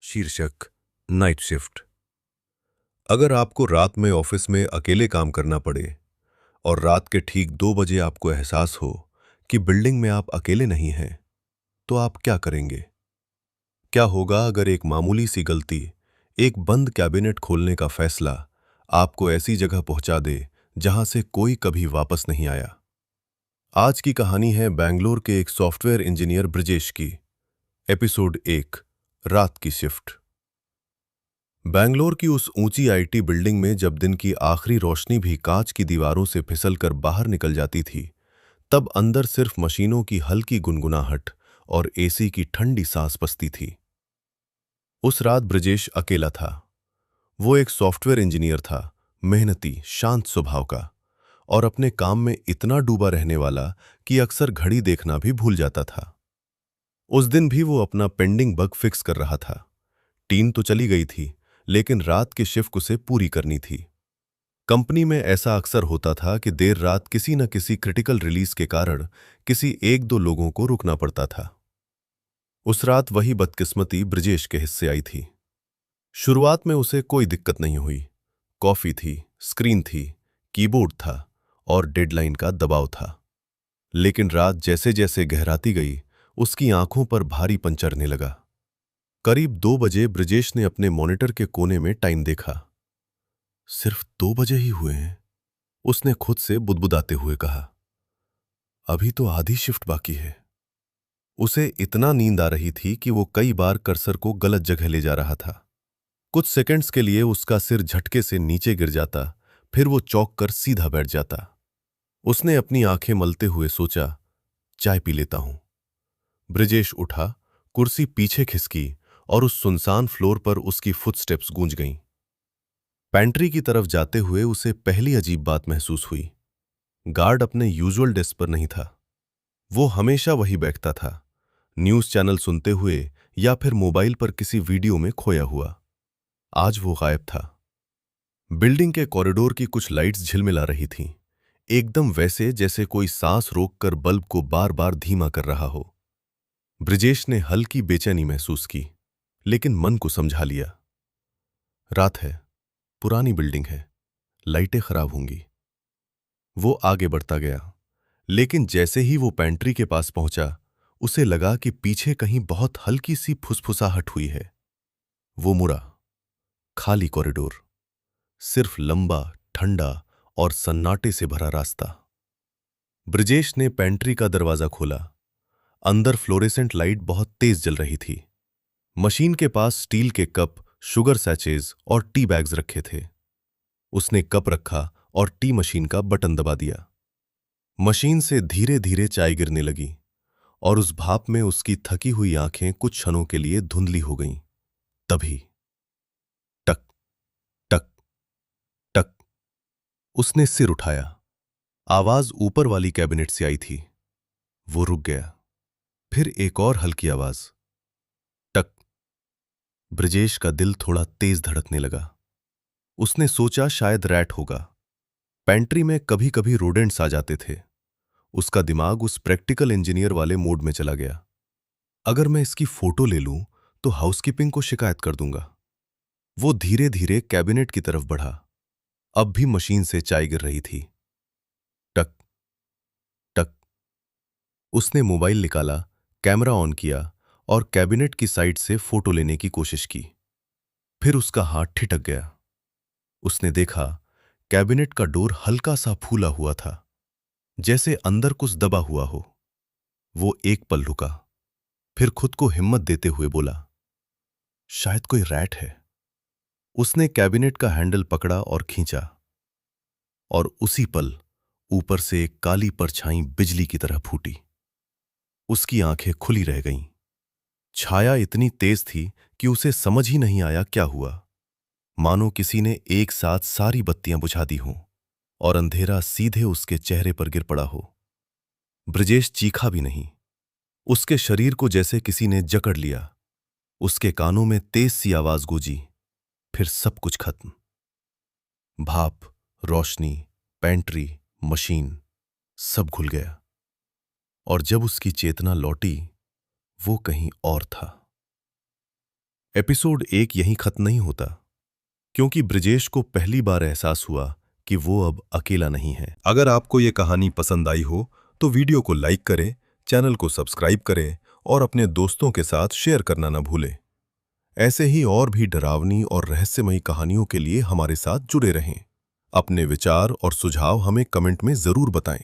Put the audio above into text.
शीर्षक night shift. अगर आपको रात में ऑफिस में अकेले काम करना पड़े और रात के ठीक 2 बजे आपको एहसास हो कि बिल्डिंग में आप अकेले नहीं हैं, तो आप क्या करेंगे? क्या होगा अगर एक मामूली सी गलती, एक बंद कैबिनेट खोलने का फैसला आपको ऐसी जगह पहुंचा दे जहां से कोई कभी वापस नहीं आया? आज की कहानी है बेंगलोर के एक सॉफ्टवेयर इंजीनियर ब्रिजेश की। एपिसोड 1, रात की शिफ्ट। बेंगलोर की उस ऊंची आईटी बिल्डिंग में जब दिन की आखिरी रोशनी भी कांच की दीवारों से फिसलकर बाहर निकल जाती थी, तब अंदर सिर्फ मशीनों की हल्की गुनगुनाहट और एसी की ठंडी सांस बसती थी। उस रात ब्रजेश अकेला था। वो एक सॉफ्टवेयर इंजीनियर था, मेहनती, शांत स्वभाव का, और अपने काम में इतना डूबा रहने वाला कि अक्सर घड़ी देखना भी भूल जाता था। उस दिन भी वो अपना पेंडिंग बग फिक्स कर रहा था। टीम तो चली गई थी, लेकिन रात की शिफ्ट उसे पूरी करनी थी। कंपनी में ऐसा अक्सर होता था कि देर रात किसी न किसी क्रिटिकल रिलीज के कारण किसी एक दो लोगों को रुकना पड़ता था। उस रात वही बदकिस्मती ब्रजेश के हिस्से आई थी। शुरुआत में उसे कोई दिक्कत नहीं हुई। कॉफी थी, स्क्रीन थी, कीबोर्ड था और डेडलाइन का दबाव था। लेकिन रात जैसे जैसे गहराती गई, उसकी आंखों पर भारीपन चढ़ने लगा। करीब 2 बजे ब्रजेश ने अपने मॉनिटर के कोने में टाइम देखा। सिर्फ 2 बजे ही हुए हैं, उसने खुद से बुदबुदाते हुए कहा। अभी तो आधी शिफ्ट बाकी है। उसे इतना नींद आ रही थी कि वो कई बार कर्सर को गलत जगह ले जा रहा था। कुछ सेकंड्स के लिए उसका सिर झटके से नीचे गिर जाता, फिर वो चौंक कर सीधा बैठ जाता। उसने अपनी आंखें मलते हुए सोचा, चाय पी लेता हूं। ब्रजेश उठा, कुर्सी पीछे खिसकी और उस सुनसान फ्लोर पर उसकी फुटस्टेप्स गूंज गईं। पैंट्री की तरफ जाते हुए उसे पहली अजीब बात महसूस हुई। गार्ड अपने यूजुअल डेस्क पर नहीं था। वो हमेशा वही बैठता था, न्यूज़ चैनल सुनते हुए या फिर मोबाइल पर किसी वीडियो में खोया हुआ। आज वो गायब था। बिल्डिंग के कॉरिडोर की कुछ लाइट्स झिलमिला रही थीं, एकदम वैसे जैसे कोई सांस रोककर बल्ब को बार बार धीमा कर रहा हो। ब्रिजेश ने हल्की बेचैनी महसूस की, लेकिन मन को समझा लिया। रात है, पुरानी बिल्डिंग है, लाइटें खराब होंगी। वो आगे बढ़ता गया, लेकिन जैसे ही वो पैंट्री के पास पहुंचा, उसे लगा कि पीछे कहीं बहुत हल्की सी फुसफुसाहट हुई है। वो मुड़ा। खाली कॉरिडोर, सिर्फ लंबा, ठंडा और सन्नाटे से भरा रास्ता। ब्रजेश ने पैंट्री का दरवाजा खोला। अंदर फ्लोरेसेंट लाइट बहुत तेज जल रही थी। मशीन के पास स्टील के कप, शुगर सैचेज और टी बैग्स रखे थे। उसने कप रखा और टी मशीन का बटन दबा दिया। मशीन से धीरे धीरे चाय गिरने लगी और उस भाप में उसकी थकी हुई आंखें कुछ क्षणों के लिए धुंधली हो गईं। तभी टक टक टक, उसने सिर उठाया। आवाज ऊपर वाली कैबिनेट से आई थी। वो रुक गया। फिर एक और हल्की आवाज, टक। ब्रजेश का दिल थोड़ा तेज धड़कने लगा। उसने सोचा शायद रैट होगा। पेंट्री में कभी कभी रोडेंट्स आ जाते थे। उसका दिमाग उस प्रैक्टिकल इंजीनियर वाले मोड में चला गया। अगर मैं इसकी फोटो ले लूं तो हाउसकीपिंग को शिकायत कर दूंगा। वो धीरे धीरे कैबिनेट की तरफ बढ़ा। अब भी मशीन से चाय गिर रही थी। टक टक। उसने मोबाइल निकाला, कैमरा ऑन किया और कैबिनेट की साइड से फोटो लेने की कोशिश की। फिर उसका हाथ ठिठक गया। उसने देखा, कैबिनेट का डोर हल्का सा फूला हुआ था, जैसे अंदर कुछ दबा हुआ हो। वो एक पल रुका, फिर खुद को हिम्मत देते हुए बोला, शायद कोई रैट है। उसने कैबिनेट का हैंडल पकड़ा और खींचा, और उसी पल ऊपर से एक काली परछाई बिजली की तरह फूटी। उसकी आंखें खुली रह गईं। छाया इतनी तेज थी कि उसे समझ ही नहीं आया क्या हुआ। मानो किसी ने एक साथ सारी बत्तियां बुझा दी हों और अंधेरा सीधे उसके चेहरे पर गिर पड़ा हो। ब्रजेश चीखा भी नहीं। उसके शरीर को जैसे किसी ने जकड़ लिया। उसके कानों में तेज सी आवाज गूंजी, फिर सब कुछ खत्म। भाप, रोशनी, पैंट्री, मशीन, सब घुल गया। और जब उसकी चेतना लौटी, वो कहीं और था। एपिसोड 1 यहीं खत्म नहीं होता, क्योंकि ब्रिजेश को पहली बार एहसास हुआ कि वो अब अकेला नहीं है। अगर आपको ये कहानी पसंद आई हो तो वीडियो को लाइक करें, चैनल को सब्सक्राइब करें और अपने दोस्तों के साथ शेयर करना न भूलें। ऐसे ही और भी डरावनी और रहस्यमयी कहानियों के लिए हमारे साथ जुड़े रहें। अपने विचार और सुझाव हमें कमेंट में जरूर बताएं।